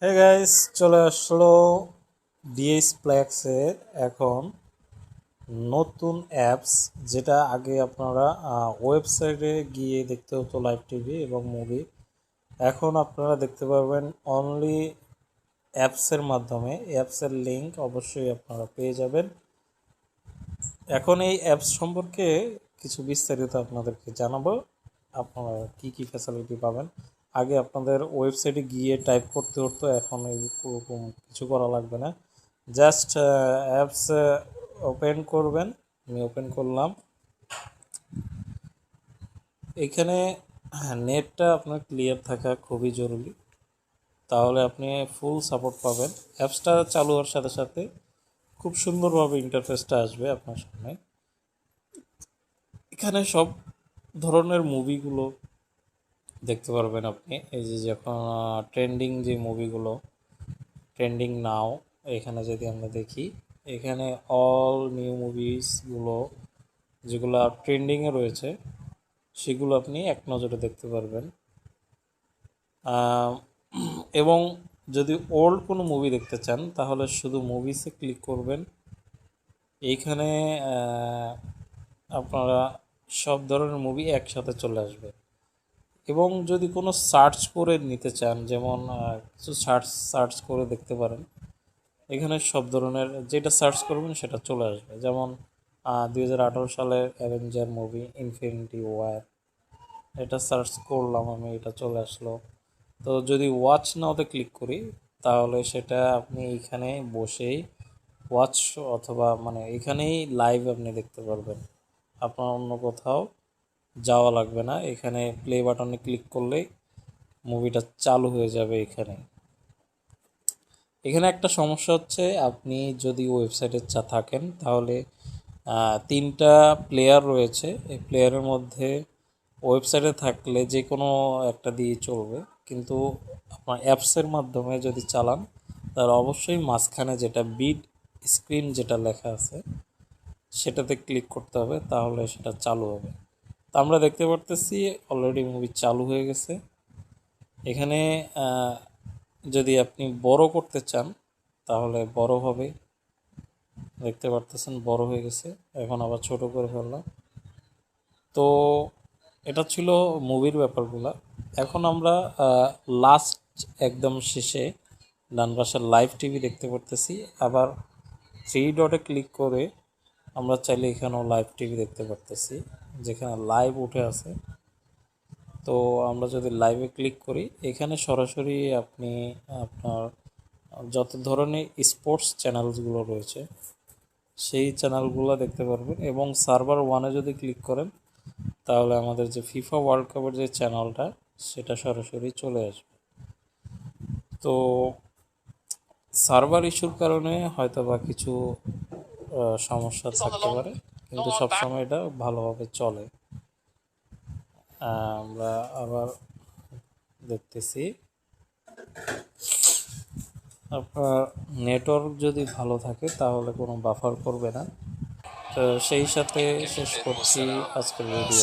Hey guys, চলে আসলো DS প্লেক্সের এখন নতুন অ্যাপস, যেটা আগে আপনারা ওয়েবসাইটে গিয়ে দেখতে হতো লাইভ টিভি এবং মুভি। এখন আপনারা দেখতে পারবেন অনলি অ্যাপসের মাধ্যমে। অ্যাপসের লিংক অবশ্যই আপনারা পেয়ে যাবেন। এখন এই অ্যাপস সম্পর্কে কিছু বিস্তারিত আপনাদেরকে জানাবো, আপনারা কি কি ফ্যাসিলিটি পাবেন। আগে আপনাদের ওয়েবসাইটে গিয়ে টাইপ করতে হতো, এখন এরকম কিছু করা লাগবে না। জাস্ট অ্যাপস ওপেন করবেন। আমি ওপেন করলাম। এখানে নেটটা আপনার ক্লিয়ার থাকা খুবই জরুরি, তাহলে আপনি ফুল সাপোর্ট পাবেন। অ্যাপসটা চালু হওয়ার সাথে সাথে খুব সুন্দরভাবে ইন্টারফেসটা আসবে আপনার সামনে। এখানে সব ধরনের মুভিগুলো দেখতে পারবেন আপনি। এই যে যখন ট্রেন্ডিং যে মুভিগুলো, ট্রেন্ডিং নাও, এখানে যদি আমরা দেখি, এখানে অল নিউ মুভিসগুলো যেগুলো ট্রেন্ডিংয়ে রয়েছে সেগুলো আপনি এক নজরে দেখতে পারবেন। এবং যদি ওল্ড কোনো মুভি দেখতে চান তাহলে শুধু মুভিসে ক্লিক করবেন। এইখানে আপনারা সব ধরনের মুভি একসাথে চলে আসবে। এবং যদি কোনো সার্চ করে নিতে চান, যেমন কিছু সার্চ করে দেখতে পারেন, এখানে সব ধরনের যেটা সার্চ করবেন সেটা চলে আসবে। যেমন 2018 সালের অ্যাভেঞ্জার মুভি ইনফিনিটি ওয়ার, এটা সার্চ করলাম আমি, এটা চলে আসলো। তো যদি ওয়াচ নাওতে ক্লিক করি তাহলে সেটা আপনি এইখানে বসেই ওয়াচ, অথবা মানে এখানেই লাইভ আপনি দেখতে পারবেন। আপনার অন্য কোথাও যাওয়া লাগবে না। এখানে প্লে বাটনে ক্লিক করলেই মুভিটা চালু হয়ে যাবে। এখানে একটা সমস্যা হচ্ছে, আপনি যদি ওয়েবসাইটে থাকেন তাহলে তিনটা প্লেয়ার রয়েছে। এই প্লেয়ারের মধ্যে ওয়েবসাইটে থাকলে যে কোনো একটা দিয়ে চলবে, কিন্তু আপনার অ্যাপসের মাধ্যমে যদি চালান তাহলে অবশ্যই মাঝখানে যেটা বিট স্ক্রিন যেটা লেখা আছে সেটাতে ক্লিক করতে হবে, তাহলে সেটা চালু হবে। তা আমরা দেখতে পারতেছি অলরেডি মুভি চালু হয়ে গেছে। এখানে যদি আপনি বড় করতে চান তাহলে বড় হবে, দেখতে পারতেছেন বড় হয়ে গেছে। এখন আবার ছোট করে ফেললাম। তো এটা ছিল মুভির ব্যাপারগুলো। এখন আমরা লাস্ট একদম শেষে ডান পাশে লাইভ টিভি দেখতে পারতেছি। আবার থ্রি ডটে ক্লিক করে আমরা চাইলে এখানেও লাইভ টিভি দেখতে পারতেছি, যেখানে লাইভ উঠে আছে। তো আমরা যদি লাইভে ক্লিক করি, এখানে সরাসরি আপনি আপনার যত ধরনের স্পোর্টস চ্যানেলসগুলো রয়েছে সেই চ্যানেলগুলো দেখতে পারবেন। এবং সার্ভার ওয়ানে যদি ক্লিক করেন তাহলে আমাদের যে ফিফা ওয়ার্ল্ড কাপের যে চ্যানেলটা সেটা সরাসরি চলে আসবে। তো সার্ভার ইস্যুর কারণে হয়তো বা কিছু সমস্যা থাকতে পারে, কিন্তু সবসময় এটা ভালোভাবে চলে। আমরা আবার দেখতেছি, আপনার নেটওয়ার্ক যদি ভালো থাকে তাহলে কোনো বাফার করবে না। তো সেই সাথে শেষ করছি আজকের ভিডিও।